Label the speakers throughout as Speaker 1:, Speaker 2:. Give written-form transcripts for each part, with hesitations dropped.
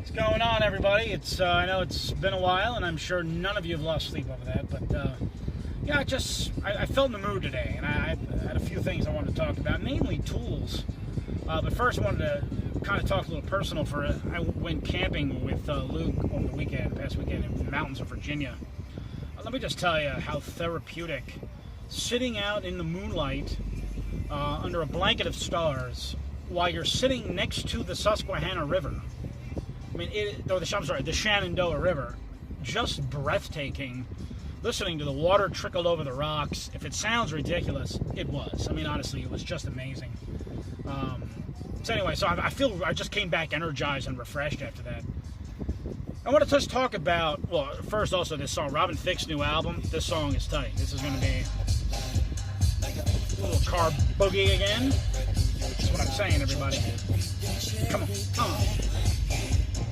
Speaker 1: What's going on, everybody? I know it's been a while, and I'm sure none of you have lost sleep over that, but yeah, I felt in the mood today, and I had a few things I wanted to talk about, mainly tools. But first, I wanted to kind of talk a little personal. I went camping with Luke over the past weekend in the mountains of Virginia. Let me just tell you how therapeutic sitting out in the moonlight under a blanket of stars while you're sitting next to the Susquehanna River. I mean, the Shenandoah River, just breathtaking. Listening to the water trickle over the rocks. If it sounds ridiculous, it was. I mean, honestly, it was just amazing. So anyway, I just came back energized and refreshed after that. I want to just talk about, well, first also this song, Robin Thicke's new album. This song is tight. This is going to be a little car boogie again. That's what I'm saying, everybody. Come on.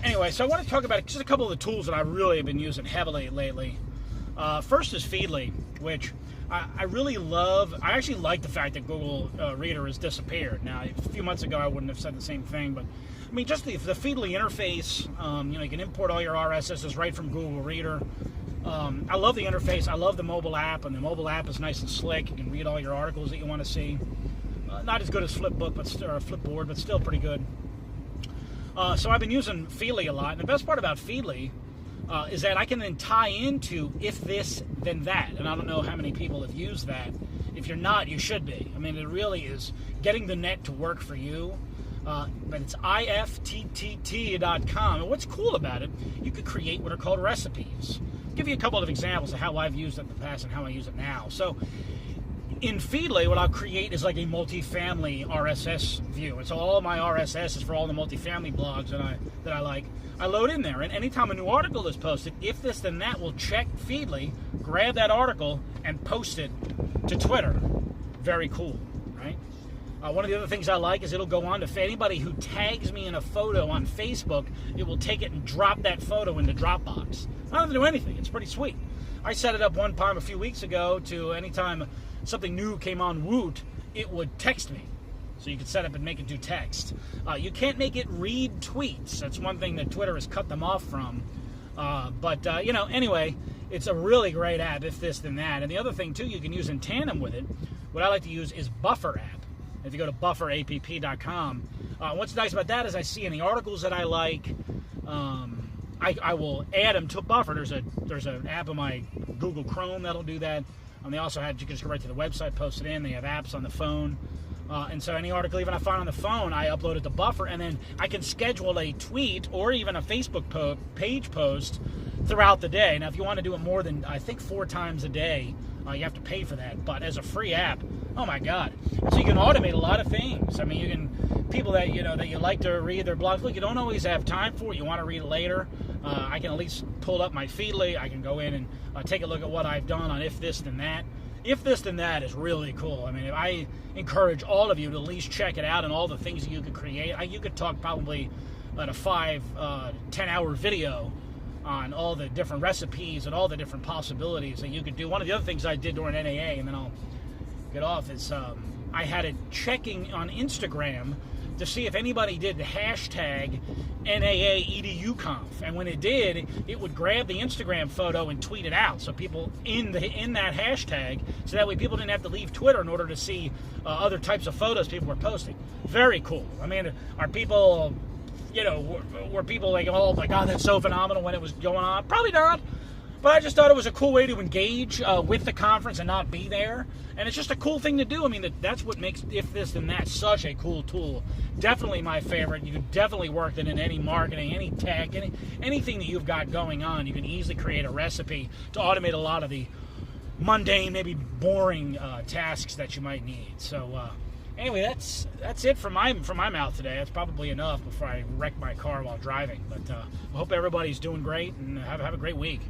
Speaker 1: Anyway, so I want to talk about just a couple of the tools that I really have been using heavily lately. First is Feedly, which I really love. I actually like the fact that Google Reader has disappeared. Now, a few months ago, I wouldn't have said the same thing, but I mean, just the Feedly interface. You can import all your RSSs right from Google Reader. I love the interface. I love the mobile app, and the mobile app is nice and slick. You can read all your articles that you want to see. Not as good as Flipboard, but still pretty good. So I've been using Feedly a lot, and the best part about Feedly is that I can then tie into if this, then that. And I don't know how many people have used that. If you're not, you should be. I mean, it really is getting the net to work for you. But it's IFTTT.com. And what's cool about it, you could create what are called recipes. I'll give you a couple of examples of how I've used it in the past and how I use it now. So in Feedly, what I'll create is like a multifamily RSS view. It's all my RSSs for all the multifamily blogs that I like. I load in there, and anytime a new article is posted, if this then that, will check Feedly, grab that article, and post it to Twitter. Very cool, right? One of the other things I like is it'll go on to anybody who tags me in a photo on Facebook, it will take it and drop that photo into Dropbox. I don't have to do anything. It's pretty sweet. I set it up one time a few weeks ago to anytime something new came on Woot, it would text me. So you could set up and make it do text. You can't make it read tweets. That's one thing that Twitter has cut them off from. Anyway, it's a really great app, if this, then that. And the other thing, too, you can use in tandem with it, what I like to use is bufferapp. If you go to bufferapp.com, what's nice about that is I see any articles that I like, I will add them to Buffer. There's an app on my Google Chrome that'll do that. They also you can just go right to the website, post it in. They have apps on the phone. And so any article even I find on the phone, I upload it to Buffer, and then I can schedule a tweet or even a Facebook page post throughout the day. Now, if you want to do it more than, I think, 4 times a day, you have to pay for that. But as a free app, oh my God. So you can automate a lot of things. I mean, people that you like to read their blogs, look, you don't always have time for it. You want to read it later. I can at least pull up my Feedly. I can go in and take a look at what I've done on If This, Then That. If This, Then That is really cool. I mean, I encourage all of you to at least check it out and all the things that you could create. You could talk probably at a 10-hour video on all the different recipes and all the different possibilities that you could do. One of the other things I did during NAA, and then I'll get off, is I had it checking on Instagram to see if anybody did the hashtag NAAEDUConf, and when it did, it would grab the Instagram photo and tweet it out. So people in that hashtag, so that way people didn't have to leave Twitter in order to see other types of photos people were posting. Very cool. I mean, are people, were people like, oh my God, that's so phenomenal when it was going on? Probably not. But I just thought it was a cool way to engage with the conference and not be there. And it's just a cool thing to do. I mean, that's what makes If This, Then That such a cool tool. Definitely my favorite. You can definitely work it in any marketing, any tech, anything that you've got going on. You can easily create a recipe to automate a lot of the mundane, maybe boring tasks that you might need. So anyway, that's it from my mouth today. That's probably enough before I wreck my car while driving. But I hope everybody's doing great, and have a great week.